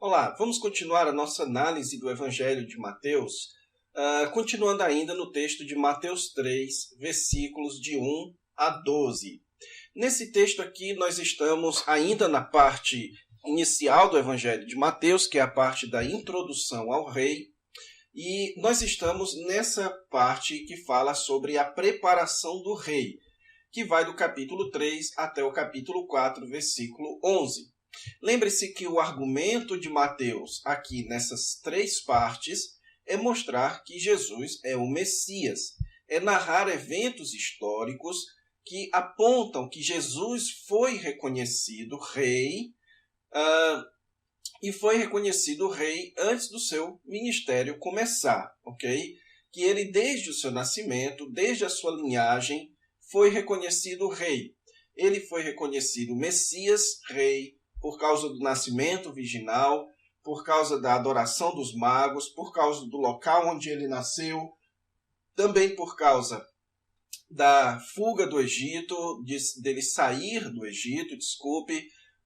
Olá, vamos continuar a nossa análise do Evangelho de Mateus, continuando ainda no texto de Mateus 3, versículos de 1 a 12. Nesse texto aqui, nós estamos ainda na parte inicial do Evangelho de Mateus, que é a parte da introdução ao rei, e nós estamos nessa parte que fala sobre a preparação do rei, que vai do capítulo 3 até o capítulo 4, versículo 11. Lembre-se que o argumento de Mateus, aqui nessas três partes, é mostrar que Jesus é o Messias, é narrar eventos históricos que apontam que Jesus foi reconhecido rei, e foi reconhecido rei antes do seu ministério começar, ok? Que ele, desde o seu nascimento, desde a sua linhagem, foi reconhecido rei. Ele foi reconhecido Messias, rei, por causa do nascimento virginal, por causa da adoração dos magos, por causa do local onde ele nasceu, também por causa da fuga do Egito, dele sair do Egito,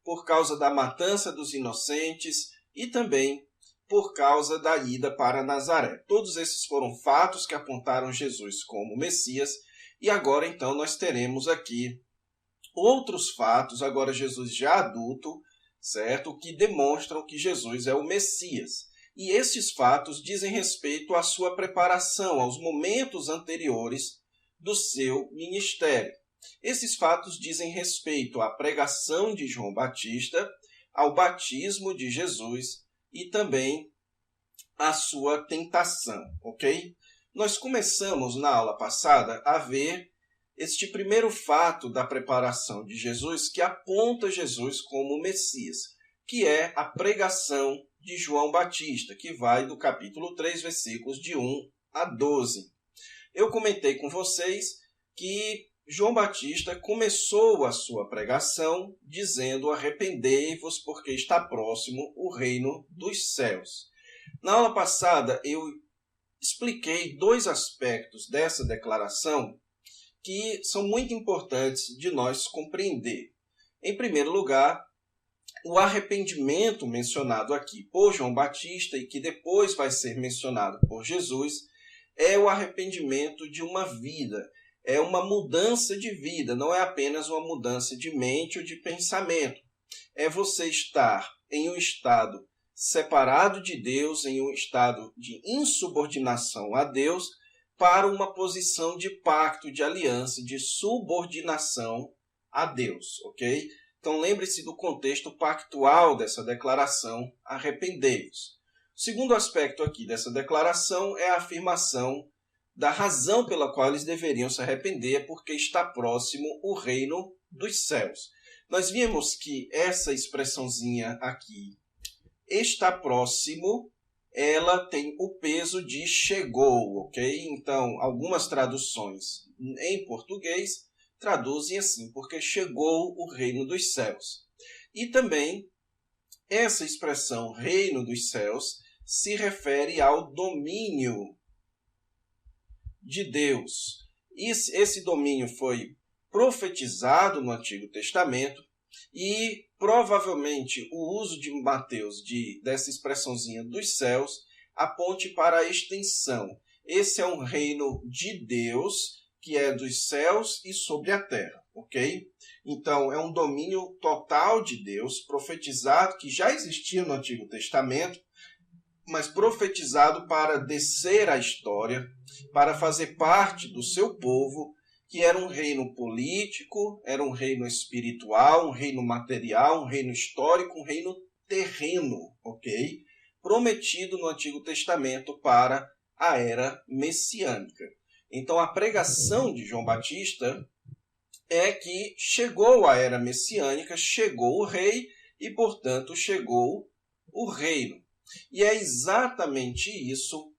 por causa da matança dos inocentes e também por causa da ida para Nazaré. Todos esses foram fatos que apontaram Jesus como Messias, e agora então nós teremos aqui outros fatos, agora Jesus já adulto, certo? Que demonstram que Jesus é o Messias. E esses fatos dizem respeito à sua preparação, aos momentos anteriores do seu ministério. Esses fatos dizem respeito à pregação de João Batista, ao batismo de Jesus e também à sua tentação, ok? Nós começamos na aula passada a ver este primeiro fato da preparação de Jesus que aponta Jesus como Messias, que é a pregação de João Batista, que vai do capítulo 3, versículos de 1 a 12. Eu comentei com vocês que João Batista começou a sua pregação dizendo: arrependei-vos porque está próximo o reino dos céus. Na aula passada eu expliquei dois aspectos dessa declaração que são muito importantes de nós compreender. Em primeiro lugar, o arrependimento mencionado aqui por João Batista e que depois vai ser mencionado por Jesus é o arrependimento de uma vida, é uma mudança de vida, não é apenas uma mudança de mente ou de pensamento. É você estar em um estado separado de Deus, em um estado de insubordinação a Deus, para uma posição de pacto, de aliança, de subordinação a Deus, ok? Então lembre-se do contexto pactual dessa declaração, arrependei-vos. O segundo aspecto aqui dessa declaração é a afirmação da razão pela qual eles deveriam se arrepender, porque está próximo o reino dos céus. Nós vimos que essa expressãozinha aqui, está próximo, ela tem o peso de chegou, ok? Então, algumas traduções em português traduzem assim, porque chegou o reino dos céus. E também, essa expressão reino dos céus se refere ao domínio de Deus. Esse domínio foi profetizado no Antigo Testamento e provavelmente o uso de Mateus dessa expressãozinha dos céus aponte para a extensão. Esse é um reino de Deus que é dos céus e sobre a terra, ok? Então, é um domínio total de Deus, profetizado, que já existia no Antigo Testamento, mas profetizado para descer à história, para fazer parte do seu povo, que era um reino político, era um reino espiritual, um reino material, um reino histórico, um reino terreno, ok? Prometido no Antigo Testamento para a era messiânica. Então, a pregação de João Batista é que chegou a era messiânica, chegou o rei e, portanto, chegou o reino. E é exatamente isso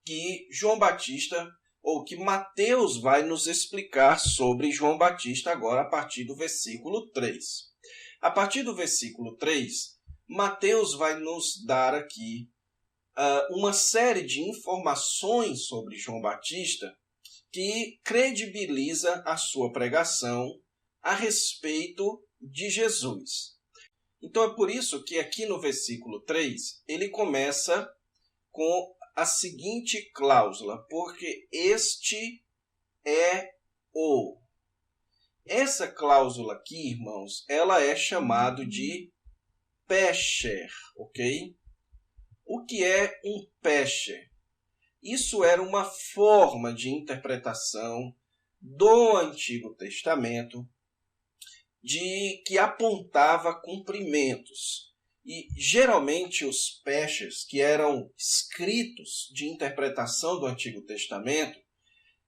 que João Batista, ou que Mateus vai nos explicar sobre João Batista agora a partir do versículo 3. A partir do versículo 3, Mateus vai nos dar aqui uma série de informações sobre João Batista que credibiliza a sua pregação a respeito de Jesus. Então é por isso que aqui no versículo 3, ele começa com a seguinte cláusula, porque este é o. Essa cláusula aqui, irmãos, ela é chamada de pesher, ok? O que é um pesher? Isso era uma forma de interpretação do Antigo Testamento que apontava cumprimentos. E geralmente os peshers, que eram escritos de interpretação do Antigo Testamento,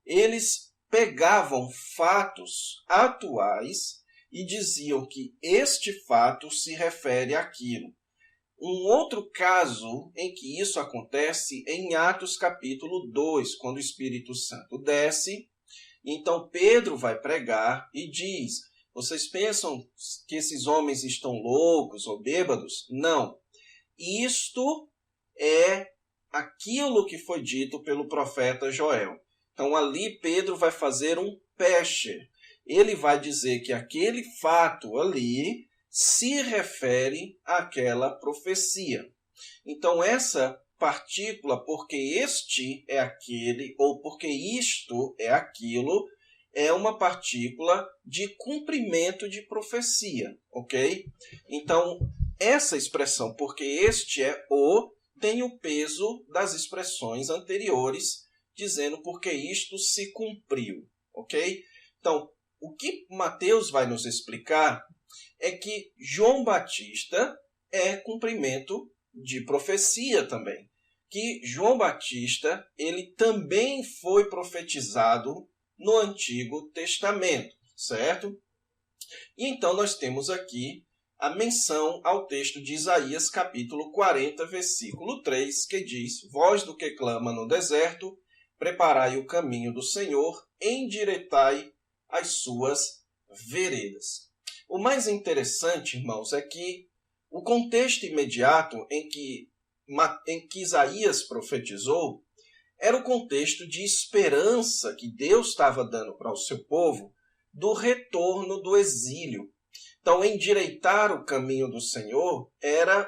eles pegavam fatos atuais e diziam que este fato se refere àquilo. Um outro caso em que isso acontece é em Atos capítulo 2, quando o Espírito Santo desce. Então Pedro vai pregar e diz: vocês pensam que esses homens estão loucos ou bêbados? Não. Isto é aquilo que foi dito pelo profeta Joel. Então ali Pedro vai fazer um pesher. Ele vai dizer que aquele fato ali se refere àquela profecia. Então essa partícula, porque este é aquele, ou porque isto é aquilo, é uma partícula de cumprimento de profecia, ok? Então, essa expressão, porque este é o, tem o peso das expressões anteriores, dizendo porque isto se cumpriu, ok? Então, o que Mateus vai nos explicar é que João Batista é cumprimento de profecia também. Que João Batista, ele também foi profetizado no Antigo Testamento, certo? E então nós temos aqui a menção ao texto de Isaías, capítulo 40, versículo 3, que diz: voz do que clama no deserto, preparai o caminho do Senhor, endireitai as suas veredas. O mais interessante, irmãos, é que o contexto imediato em que Isaías profetizou era o contexto de esperança que Deus estava dando para o seu povo do retorno do exílio. Então, endireitar o caminho do Senhor era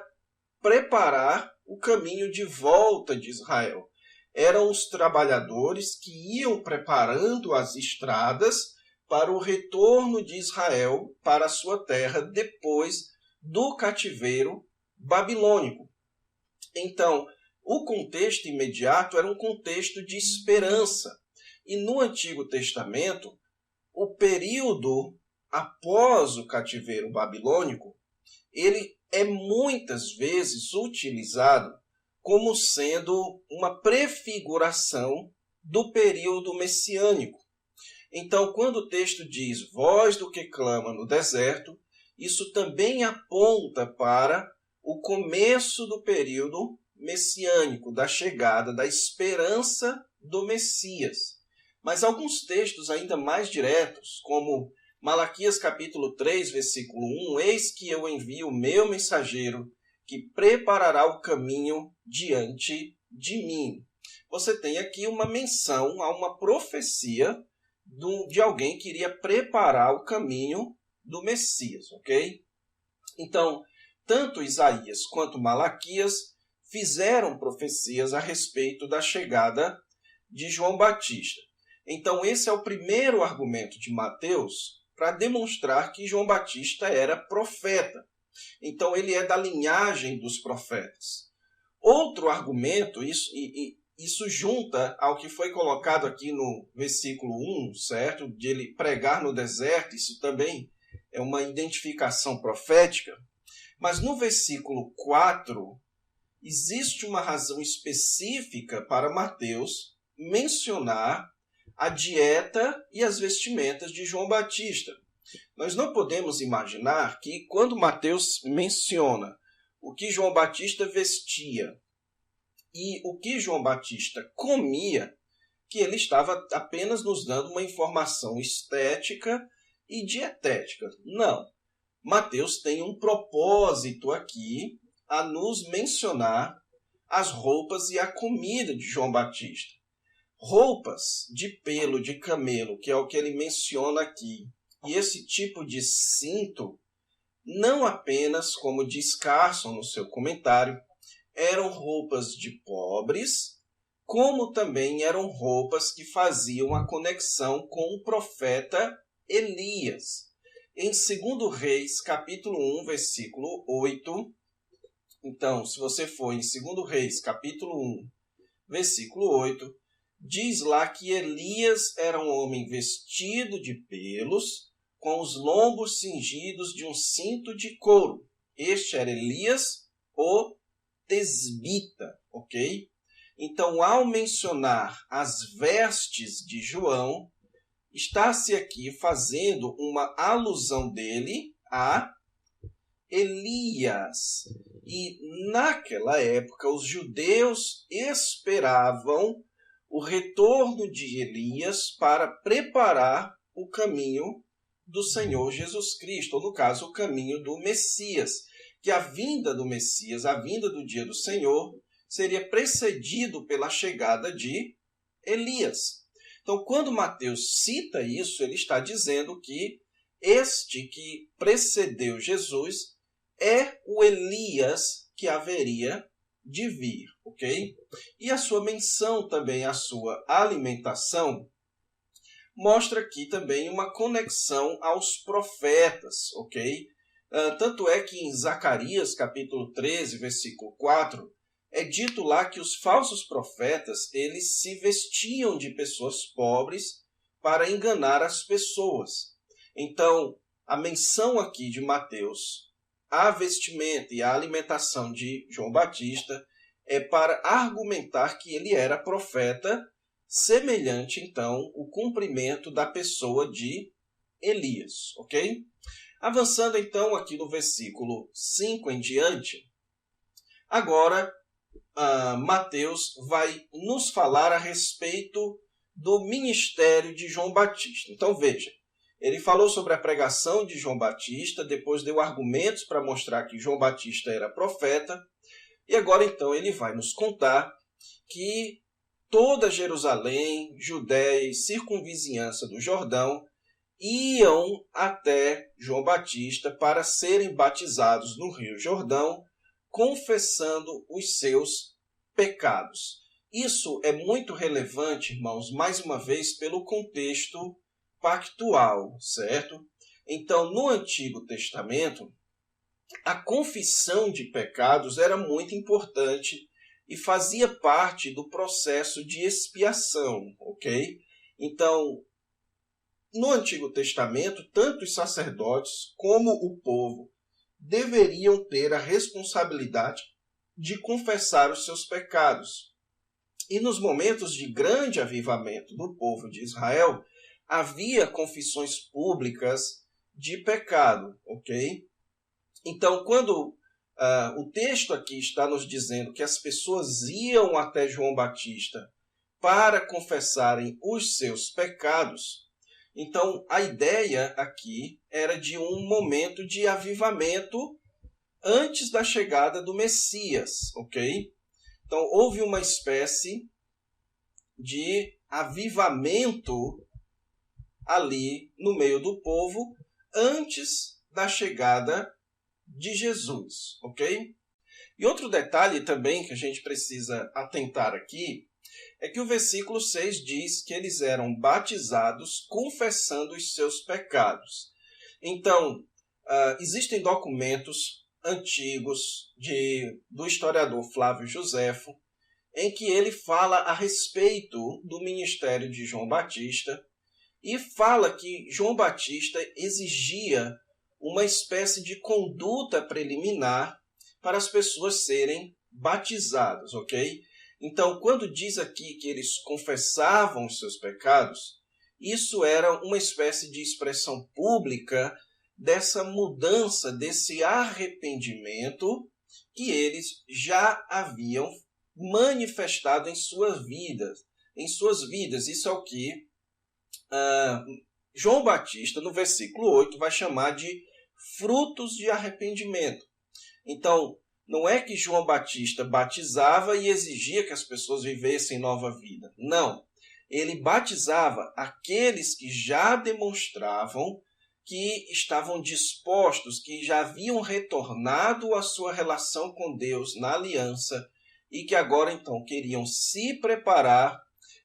preparar o caminho de volta de Israel. Eram os trabalhadores que iam preparando as estradas para o retorno de Israel para a sua terra depois do cativeiro babilônico. Então, o contexto imediato era um contexto de esperança. E no Antigo Testamento, o período após o cativeiro babilônico, ele é muitas vezes utilizado como sendo uma prefiguração do período messiânico. Então, quando o texto diz voz do que clama no deserto, isso também aponta para o começo do período messiânico, da chegada, da esperança do Messias. Mas alguns textos ainda mais diretos, como Malaquias capítulo 3, versículo 1, eis que eu envio o meu mensageiro, que preparará o caminho diante de mim. Você tem aqui uma menção a uma profecia de alguém que iria preparar o caminho do Messias, ok? Então, tanto Isaías quanto Malaquias fizeram profecias a respeito da chegada de João Batista. Então, esse é o primeiro argumento de Mateus para demonstrar que João Batista era profeta. Então, ele é da linhagem dos profetas. Outro argumento, isso junta ao que foi colocado aqui no versículo 1, certo? De ele pregar no deserto, isso também é uma identificação profética. Mas no versículo 4, existe uma razão específica para Mateus mencionar a dieta e as vestimentas de João Batista. Nós não podemos imaginar que quando Mateus menciona o que João Batista vestia e o que João Batista comia, que ele estava apenas nos dando uma informação estética e dietética. Não. Mateus tem um propósito aqui a nos mencionar as roupas e a comida de João Batista. Roupas de pelo de camelo, que é o que ele menciona aqui, e esse tipo de cinto não apenas, como diz Carson no seu comentário, eram roupas de pobres, como também eram roupas que faziam a conexão com o profeta Elias. Em 2 Reis, capítulo 1, versículo 8, então, se você for em 2 Reis, capítulo 1, versículo 8, diz lá que Elias era um homem vestido de pelos, com os lombos cingidos de um cinto de couro. Este era Elias, o tesbita, ok? Então, ao mencionar as vestes de João, está-se aqui fazendo uma alusão dele a Elias. E naquela época, os judeus esperavam o retorno de Elias para preparar o caminho do Senhor Jesus Cristo, ou no caso, o caminho do Messias, que a vinda do Messias, a vinda do dia do Senhor, seria precedido pela chegada de Elias. Então, quando Mateus cita isso, ele está dizendo que este que precedeu Jesus é o Elias que haveria de vir, ok? E a sua menção também, a sua alimentação, mostra aqui também uma conexão aos profetas, ok? Tanto é que em Zacarias, capítulo 13, versículo 4, é dito lá que os falsos profetas, eles se vestiam de pessoas pobres para enganar as pessoas. Então, a menção aqui de Mateus, a vestimenta e a alimentação de João Batista, é para argumentar que ele era profeta, semelhante, então, o cumprimento da pessoa de Elias, ok? Avançando, então, aqui no versículo 5 em diante, agora, Mateus vai nos falar a respeito do ministério de João Batista. Então, veja, ele falou sobre a pregação de João Batista, depois deu argumentos para mostrar que João Batista era profeta, e agora, então, ele vai nos contar que toda Jerusalém, Judéia e circunvizinhança do Jordão iam até João Batista para serem batizados no Rio Jordão, confessando os seus pecados. Isso é muito relevante, irmãos, mais uma vez, pelo contexto pactual, certo? Então, no Antigo Testamento, a confissão de pecados era muito importante e fazia parte do processo de expiação, ok? Então, no Antigo Testamento, tanto os sacerdotes como o povo deveriam ter a responsabilidade de confessar os seus pecados. E nos momentos de grande avivamento do povo de Israel, havia confissões públicas de pecado, ok? Então, quando o texto aqui está nos dizendo que as pessoas iam até João Batista para confessarem os seus pecados, então a ideia aqui era de um momento de avivamento antes da chegada do Messias, ok? Então, houve uma espécie de avivamento ali no meio do povo antes da chegada de Jesus, ok? E outro detalhe também que a gente precisa atentar aqui é que o versículo 6 diz que eles eram batizados confessando os seus pecados. Então, existem documentos antigos do historiador Flávio Joséfo, em que ele fala a respeito do ministério de João Batista e fala que João Batista exigia uma espécie de conduta preliminar para as pessoas serem batizadas, ok? Então, quando diz aqui que eles confessavam os seus pecados, isso era uma espécie de expressão pública dessa mudança, desse arrependimento que eles já haviam manifestado em suas vidas. Isso é o que João Batista, no versículo 8, vai chamar de frutos de arrependimento. Então, não é que João Batista batizava e exigia que as pessoas vivessem nova vida. Não. Ele batizava aqueles que já demonstravam que estavam dispostos, que já haviam retornado à sua relação com Deus na aliança e que agora então queriam se preparar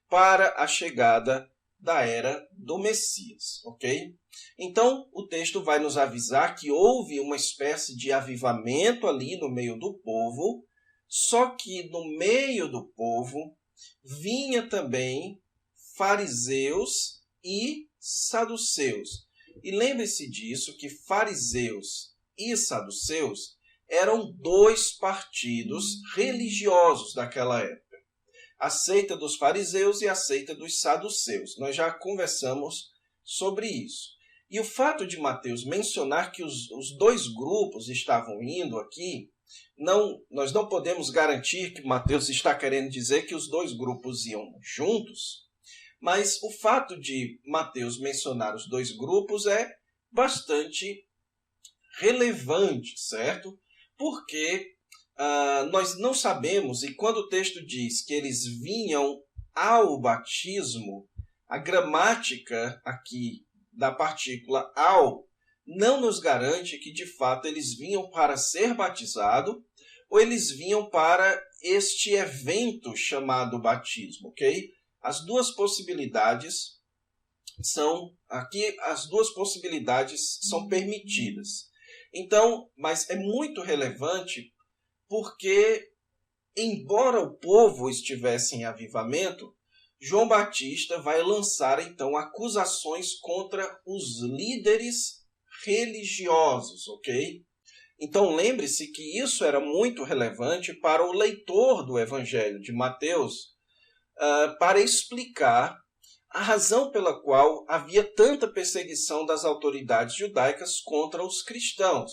para a chegada da era do Messias, ok? Então, o texto vai nos avisar que houve uma espécie de avivamento ali no meio do povo, só que no meio do povo vinha também fariseus e saduceus. E lembre-se disso, que fariseus e saduceus eram dois partidos religiosos daquela época. A seita dos fariseus e a seita dos saduceus. Nós já conversamos sobre isso. E o fato de Mateus mencionar que os dois grupos estavam indo aqui, nós não podemos garantir que Mateus está querendo dizer que os dois grupos iam juntos, mas o fato de Mateus mencionar os dois grupos é bastante relevante, certo? Porque nós não sabemos, e quando o texto diz que eles vinham ao batismo, a gramática aqui da partícula ao não nos garante que de fato eles vinham para ser batizados ou eles vinham para este evento chamado batismo, ok? As duas possibilidades são permitidas. Então, mas é muito relevante porque, embora o povo estivesse em avivamento, João Batista vai lançar então acusações contra os líderes religiosos, ok? Então lembre-se que isso era muito relevante para o leitor do Evangelho de Mateus, para explicar a razão pela qual havia tanta perseguição das autoridades judaicas contra os cristãos.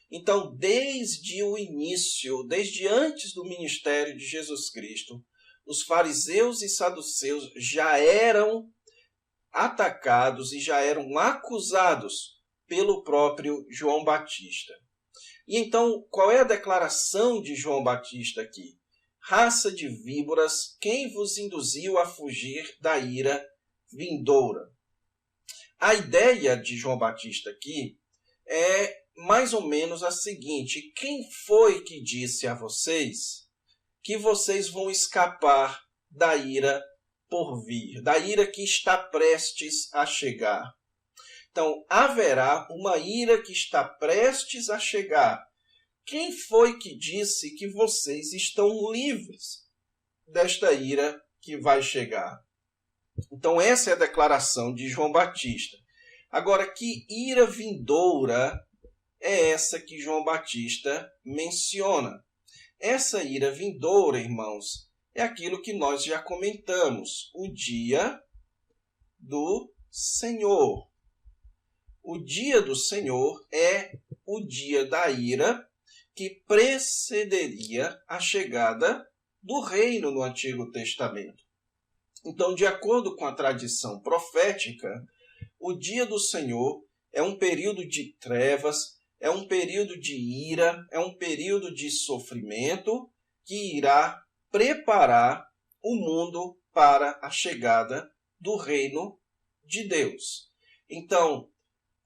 Então, desde o início, desde antes do ministério de Jesus Cristo, os fariseus e saduceus já eram atacados e já eram acusados pelo próprio João Batista. E então, qual é a declaração de João Batista aqui? Raça de víboras, quem vos induziu a fugir da ira vindoura? A ideia de João Batista aqui é mais ou menos a seguinte: quem foi que disse a vocês que vocês vão escapar da ira por vir, da ira que está prestes a chegar? Então, haverá uma ira que está prestes a chegar. Quem foi que disse que vocês estão livres desta ira que vai chegar? Então, essa é a declaração de João Batista. Agora, que ira vindoura é essa que João Batista menciona? Essa ira vindoura, irmãos, é aquilo que nós já comentamos, o dia do Senhor. O dia do Senhor é o dia da ira que precederia a chegada do reino no Antigo Testamento. Então, de acordo com a tradição profética, o dia do Senhor é um período de trevas, é um período de ira, é um período de sofrimento que irá preparar o mundo para a chegada do reino de Deus. Então,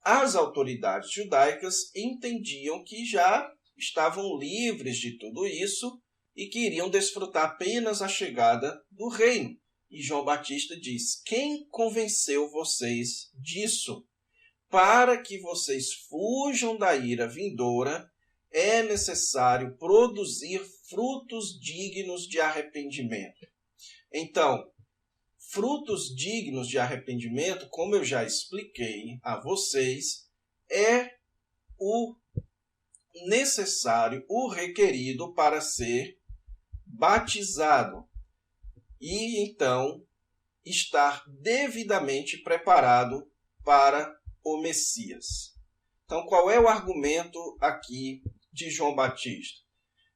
as autoridades judaicas entendiam que já estavam livres de tudo isso e que iriam desfrutar apenas a chegada do reino. E João Batista diz: quem convenceu vocês disso? Para que vocês fujam da ira vindoura, é necessário produzir frutos dignos de arrependimento. Então, frutos dignos de arrependimento, como eu já expliquei a vocês, é o necessário, o requerido para ser batizado. E então estar devidamente preparado para o Messias. Então, qual é o argumento aqui de João Batista?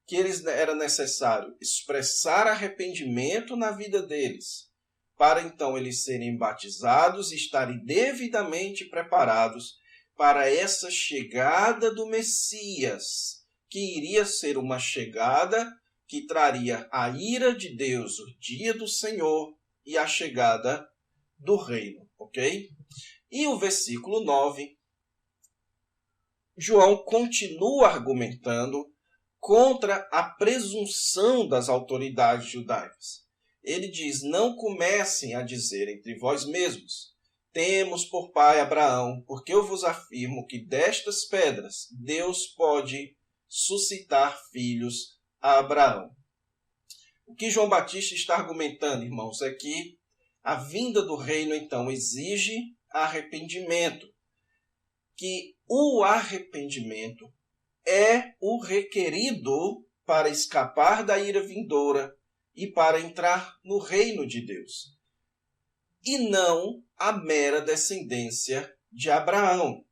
Que era necessário expressar arrependimento na vida deles, para então eles serem batizados e estarem devidamente preparados para essa chegada do Messias, que iria ser uma chegada que traria a ira de Deus, o dia do Senhor e a chegada do reino, ok? E o versículo 9 João continua argumentando contra a presunção das autoridades judaicas. Ele diz: não comecem a dizer entre vós mesmos: temos por pai Abraão, porque eu vos afirmo que destas pedras Deus pode suscitar filhos a Abraão. O que João Batista está argumentando, irmãos, é que a vinda do reino, então, exige arrependimento. Que o arrependimento é o requerido para escapar da ira vindoura e para entrar no reino de Deus. E não a mera descendência de Abraão.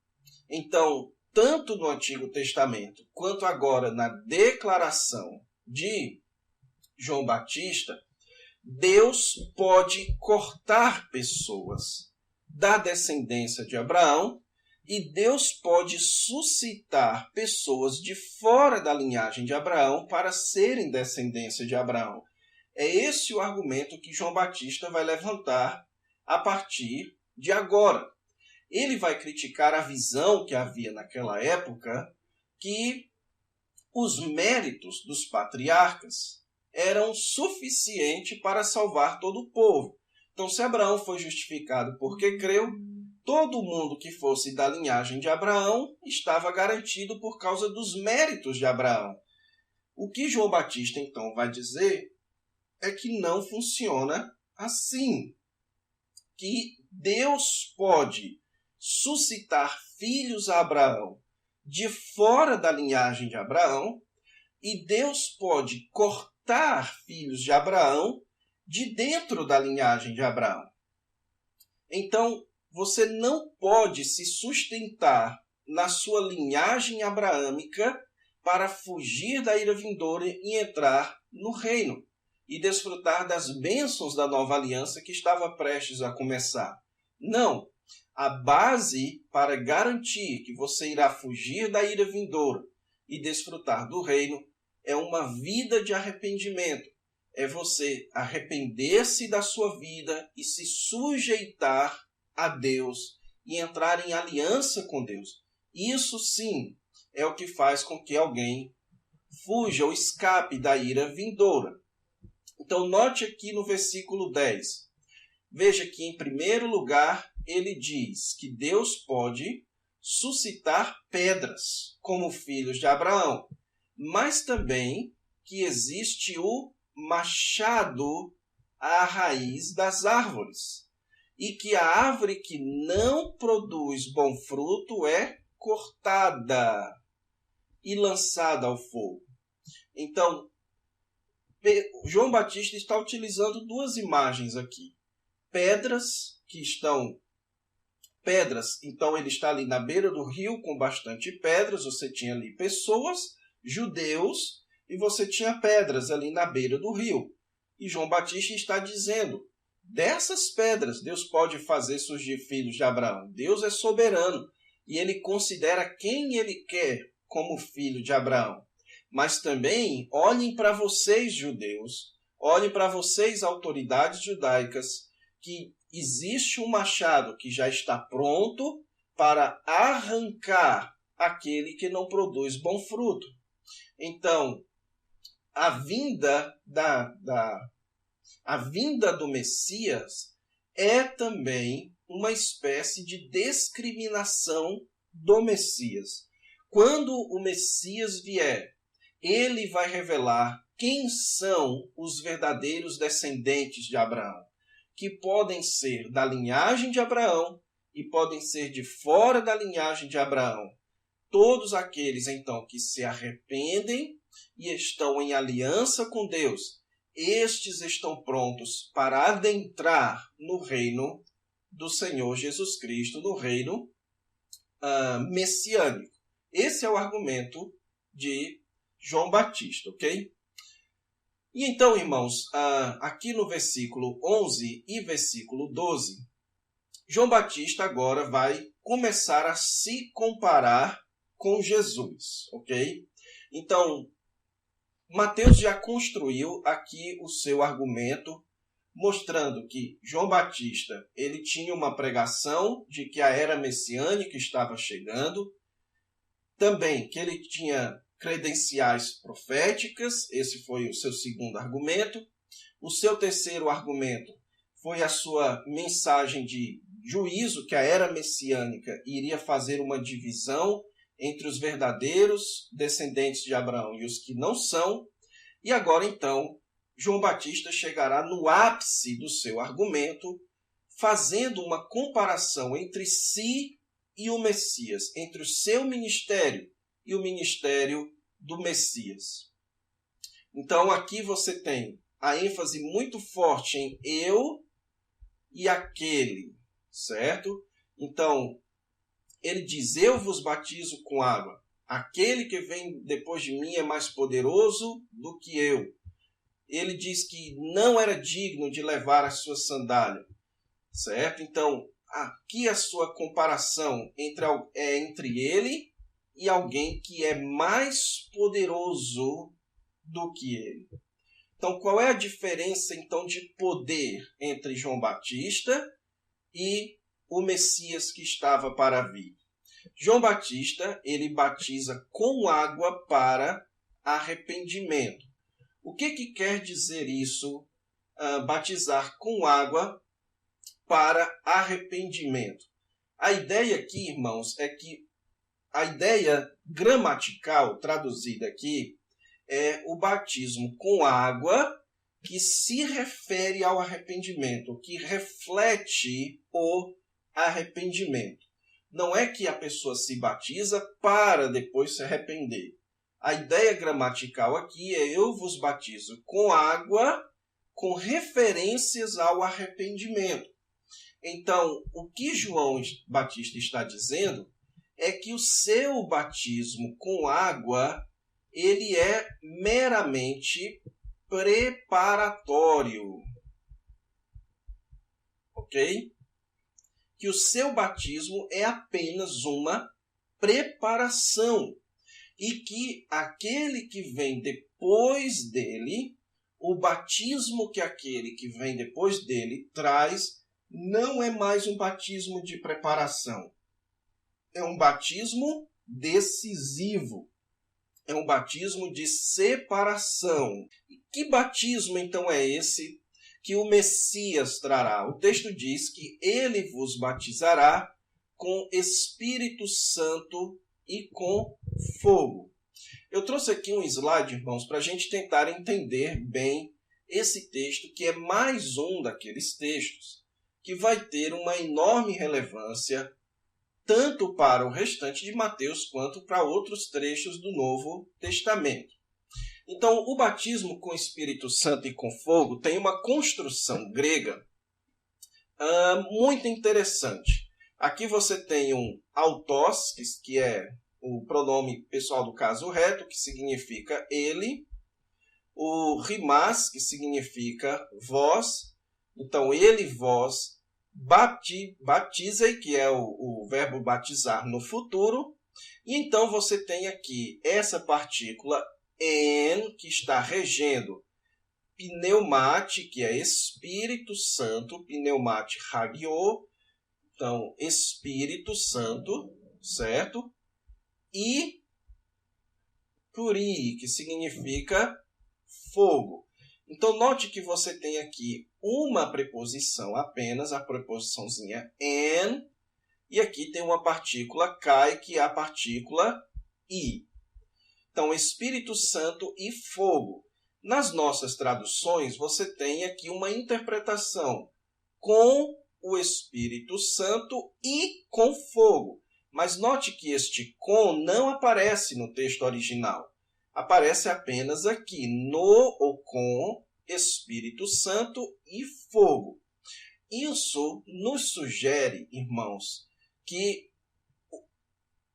Então, tanto no Antigo Testamento quanto agora na declaração de João Batista, Deus pode cortar pessoas da descendência de Abraão e Deus pode suscitar pessoas de fora da linhagem de Abraão para serem descendência de Abraão. É esse o argumento que João Batista vai levantar a partir de agora. Ele vai criticar a visão que havia naquela época, que os méritos dos patriarcas eram suficientes para salvar todo o povo. Então, se Abraão foi justificado porque creu, todo mundo que fosse da linhagem de Abraão estava garantido por causa dos méritos de Abraão. O que João Batista, então, vai dizer é que não funciona assim. Que Deus pode suscitar filhos a Abraão de fora da linhagem de Abraão e Deus pode cortar filhos de Abraão de dentro da linhagem de Abraão. Então, você não pode se sustentar na sua linhagem abraâmica para fugir da ira vindoura e entrar no reino e desfrutar das bênçãos da nova aliança que estava prestes a começar. Não. A base para garantir que você irá fugir da ira vindoura e desfrutar do reino é uma vida de arrependimento. É você arrepender-se da sua vida e se sujeitar a Deus e entrar em aliança com Deus. Isso sim é o que faz com que alguém fuja ou escape da ira vindoura. Então note aqui no versículo 10. Veja que em primeiro lugar ele diz que Deus pode suscitar pedras como filhos de Abraão, mas também que existe o machado à raiz das árvores, e que a árvore que não produz bom fruto é cortada e lançada ao fogo. Então, João Batista está utilizando duas imagens aqui. Então ele está ali na beira do rio com bastante pedras, você tinha ali pessoas, judeus, e você tinha pedras ali na beira do rio. E João Batista está dizendo, dessas pedras Deus pode fazer surgir filhos de Abraão. Deus é soberano e ele considera quem ele quer como filho de Abraão. Mas também olhem para vocês, judeus, olhem para vocês, autoridades judaicas, que existe um machado que já está pronto para arrancar aquele que não produz bom fruto. Então, a vinda do Messias é também uma espécie de discriminação do Messias. Quando o Messias vier, ele vai revelar quem são os verdadeiros descendentes de Abraão, que podem ser da linhagem de Abraão e podem ser de fora da linhagem de Abraão. Todos aqueles, então, que se arrependem e estão em aliança com Deus, estes estão prontos para adentrar no reino do Senhor Jesus Cristo, no reino messiânico. Esse é o argumento de João Batista, ok? E então, irmãos, aqui no versículo 11 e versículo 12, João Batista agora vai começar a se comparar com Jesus, ok? Então, Mateus já construiu aqui o seu argumento, mostrando que João Batista ele tinha uma pregação de que a era messiânica estava chegando, Também que ele tinha credenciais proféticas, esse foi o seu segundo argumento. O seu terceiro argumento foi a sua mensagem de juízo, que a era messiânica iria fazer uma divisão entre os verdadeiros descendentes de Abraão e os que não são. E agora, então, João Batista chegará no ápice do seu argumento, fazendo uma comparação entre si e o Messias, entre o seu ministério e o ministério do Messias. Então, aqui você tem a ênfase muito forte em eu e aquele, certo? Então, ele diz, eu vos batizo com água. Aquele que vem depois de mim é mais poderoso do que eu. Ele diz que não era digno de levar a sua sandália, certo? Então, aqui a sua comparação entre ele e alguém que é mais poderoso do que ele. Então, qual é a diferença então de poder entre João Batista e o Messias que estava para vir? João Batista, ele batiza com água para arrependimento. O que quer dizer isso, batizar com água para arrependimento? A ideia aqui, irmãos, é que a ideia gramatical traduzida aqui é o batismo com água que se refere ao arrependimento, que reflete o arrependimento. Não é que a pessoa se batiza para depois se arrepender. A ideia gramatical aqui é eu vos batizo com água com referências ao arrependimento. Então, o que João Batista está dizendo é que o seu batismo com água ele é meramente preparatório. Ok? Que o seu batismo é apenas uma preparação. E que aquele que vem depois dele, o batismo que aquele que vem depois dele traz, não é mais um batismo de preparação. É um batismo decisivo. É um batismo de separação. E que batismo, então, é esse que o Messias trará? O texto diz que ele vos batizará com Espírito Santo e com fogo. Eu trouxe aqui um slide, irmãos, para a gente tentar entender bem esse texto, que é mais um daqueles textos que vai ter uma enorme relevância tanto para o restante de Mateus quanto para outros trechos do Novo Testamento. Então, o batismo com Espírito Santo e com fogo tem uma construção grega muito interessante. Aqui você tem um autós, que é o pronome pessoal do caso reto, que significa ele. O rimás, que significa vós. Então, ele, vós, batizei, que é o verbo batizar no futuro. E então você tem aqui essa partícula en, que está regendo pneumate, que é Espírito Santo, pneumate hagio, então Espírito Santo, certo? E puri, que significa fogo. Então note que você tem aqui uma preposição apenas, a preposiçãozinha en, e aqui tem uma partícula kai, que é a partícula i. Então, Espírito Santo e fogo. Nas nossas traduções, você tem aqui uma interpretação com o Espírito Santo e com fogo. Mas note que este com não aparece no texto original. Aparece apenas aqui, no ou com Espírito Santo e fogo. Isso nos sugere, irmãos, que,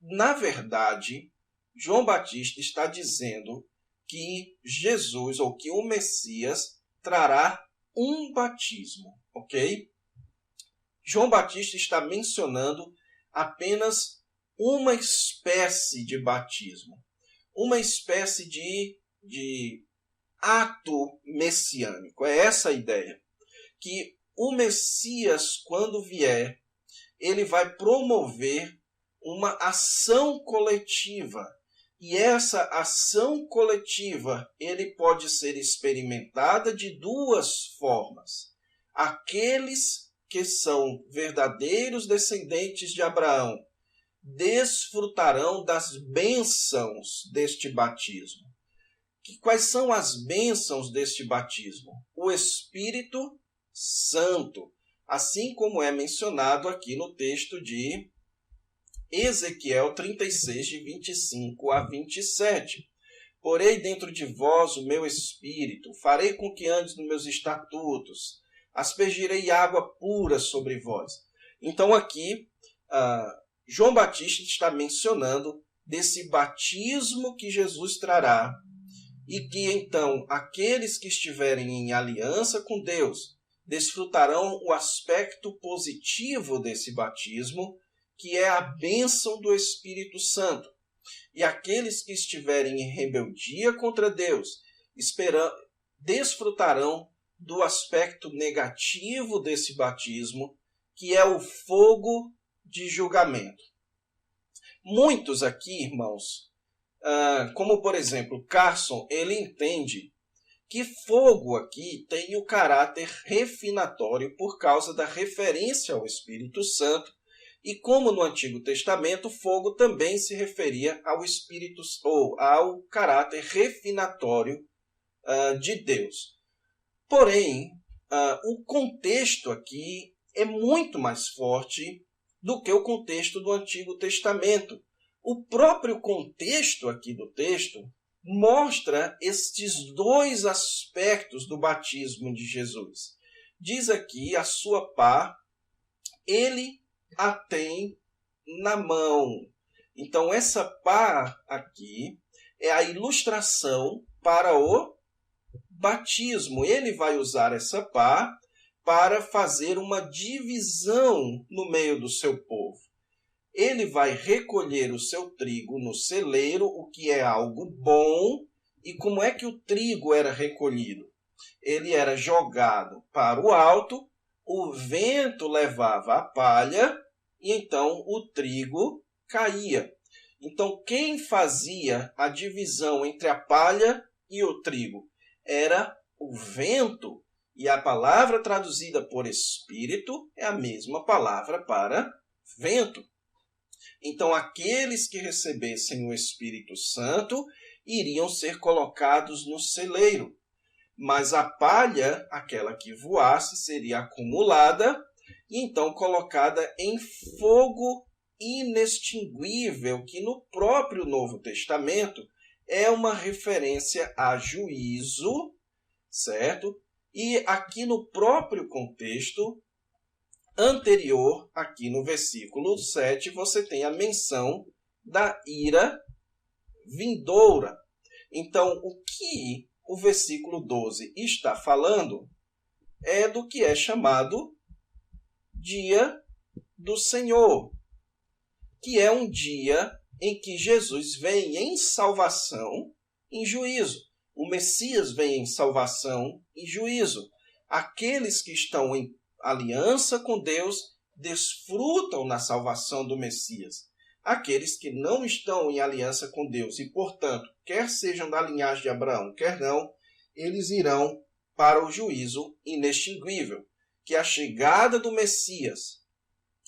na verdade, João Batista está dizendo que Jesus, ou que o Messias, trará um batismo, ok? João Batista está mencionando apenas uma espécie de batismo, uma espécie de ato messiânico. É essa a ideia, que o Messias, quando vier, ele vai promover uma ação coletiva. E essa ação coletiva, ele pode ser experimentada de duas formas. Aqueles que são verdadeiros descendentes de Abraão desfrutarão das bênçãos deste batismo. Quais são as bênçãos deste batismo? O Espírito Santo, assim como é mencionado aqui no texto de Ezequiel 36, de 25 a 27. Porei dentro de vós o meu espírito, farei com que andes nos meus estatutos, aspergirei água pura sobre vós. Então aqui, João Batista está mencionando desse batismo que Jesus trará, e que então aqueles que estiverem em aliança com Deus desfrutarão o aspecto positivo desse batismo, que é a bênção do Espírito Santo. E aqueles que estiverem em rebeldia contra Deus desfrutarão do aspecto negativo desse batismo, que é o fogo de julgamento. Muitos aqui, irmãos, como por exemplo Carson, ele entende que fogo aqui tem o caráter refinatório por causa da referência ao Espírito Santo, e como no Antigo Testamento, fogo também se referia ao Espírito ou ao caráter refinatório de Deus. Porém, o contexto aqui é muito mais forte do que o contexto do Antigo Testamento. O próprio contexto aqui do texto mostra estes dois aspectos do batismo de Jesus. Diz aqui, a sua pá, ele a tem na mão. Então, essa pá aqui é a ilustração para o batismo. Ele vai usar essa pá para fazer uma divisão no meio do seu povo. Ele vai recolher o seu trigo no celeiro, o que é algo bom. E como é que o trigo era recolhido? Ele era jogado para o alto, o vento levava a palha e então o trigo caía. Então, quem fazia a divisão entre a palha e o trigo era o vento. E a palavra traduzida por espírito é a mesma palavra para vento. Então, aqueles que recebessem o Espírito Santo iriam ser colocados no celeiro. Mas a palha, aquela que voasse, seria acumulada e então colocada em fogo inextinguível, que no próprio Novo Testamento é uma referência a juízo, certo? E aqui no próprio contexto anterior, aqui no versículo 7, você tem a menção da ira vindoura. Então, o que o versículo 12 está falando é do que é chamado dia do Senhor, que é um dia em que Jesus vem em salvação, em juízo. O Messias vem em salvação e juízo. Aqueles que estão em aliança com Deus desfrutam na salvação do Messias. Aqueles que não estão em aliança com Deus e, portanto, quer sejam da linhagem de Abraão, quer não, eles irão para o juízo inextinguível, que a chegada do Messias,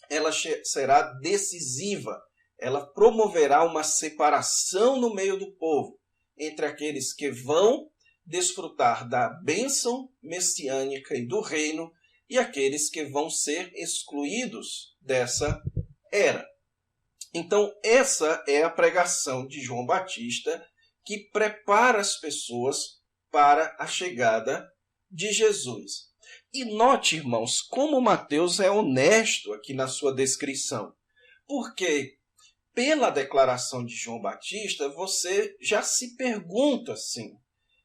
ela será decisiva, ela promoverá uma separação no meio do povo, entre aqueles que vão desfrutar da bênção messiânica e do reino, e aqueles que vão ser excluídos dessa era. Então, essa é a pregação de João Batista, que prepara as pessoas para a chegada de Jesus. E note, irmãos, como Mateus é honesto aqui na sua descrição. Porque, pela declaração de João Batista, você já se pergunta assim,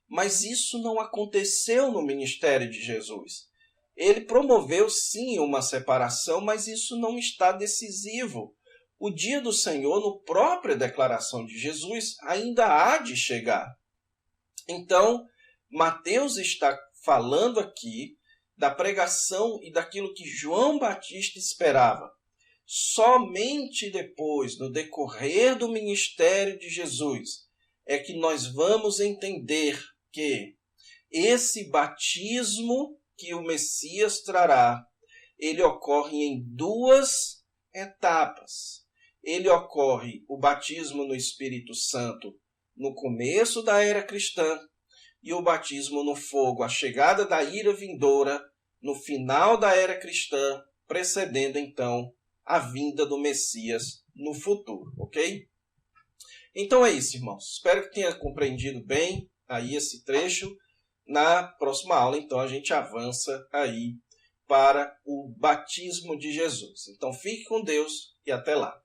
mas isso não aconteceu no ministério de Jesus. Ele promoveu, sim, uma separação, mas isso não está decisivo. O dia do Senhor, no própria declaração de Jesus, ainda há de chegar. Então, Mateus está falando aqui da pregação e daquilo que João Batista esperava. Somente depois, no decorrer do ministério de Jesus, é que nós vamos entender que esse batismo que o Messias trará, ele ocorre em duas etapas. Ele ocorre, o batismo no Espírito Santo, no começo da era cristã, e o batismo no fogo, a chegada da ira vindoura, no final da era cristã, precedendo então a vinda do Messias no futuro, ok? Então é isso, irmãos. Espero que tenha compreendido bem aí esse trecho. Na próxima aula, então, a gente avança aí para o batismo de Jesus. Então fique com Deus e até lá.